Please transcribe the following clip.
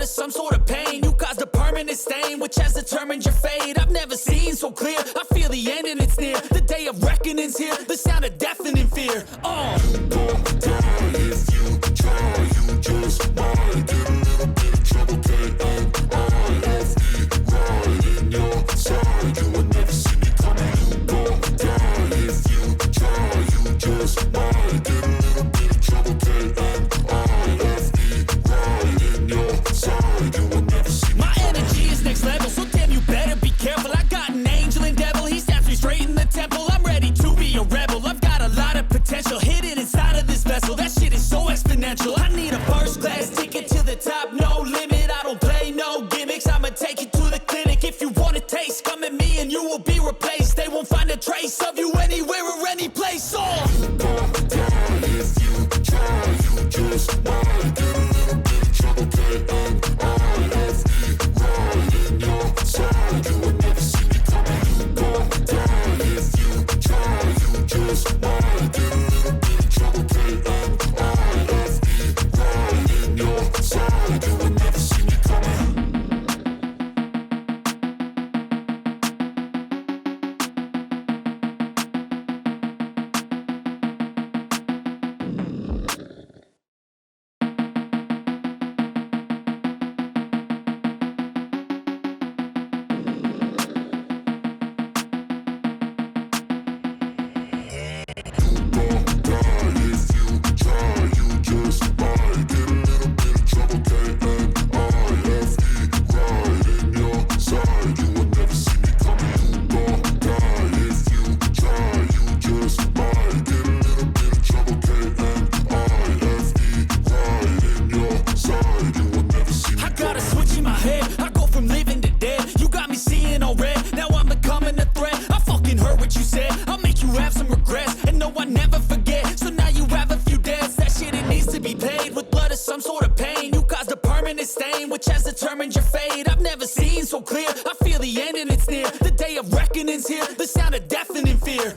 of some sort of pain. You caused a permanent stain, which has determined your fate. I've never seen so clear, I feel the end and it's near. The day of reckoning's here, the sound of deafening fear. You gon' die if you try, you just might get a little bit of trouble, K-N-I-F-E, right in your side, you will never see me coming. You gon' die if you try, you just might get a little bit of trouble, K-N-I-F-E, right in your side, you will never see me My coming. energy is next level, so damn you better be careful. I got an angel and devil, he stabs me straight in the temple. I'm ready to be a rebel, I've got a lot of potential hidden inside of this vessel. That shit is so exponential. I need a first class ticket to the top, no limit. I don't play no gimmicks, I'ma take you to the clinic. If you want a taste, come at me and you will be replaced. They won't find a trace of you anywhere or any place. You gon' die if you try, you just might get a little bit of trouble, K-N-I-F-E, right in your side, you will never see me coming. You gon' die if you try, you just might get a little bit of trouble, K-N-I-F-E, right in your side, you will never see me coming. I got a switch in my head, I go from living to dead. You got me seeing all red, now I'm becoming a threat. I fucking heard what you said, I'll make you have some regrets. And no, I never forget, so now you have a few debts. That shit, it needs to be paid with blood or some sort of pain. You caused a permanent stain, which has determined your fate. I've never seen so clear, I feel the end and it's near. The day of reckoning's here, the sound of deafening fear.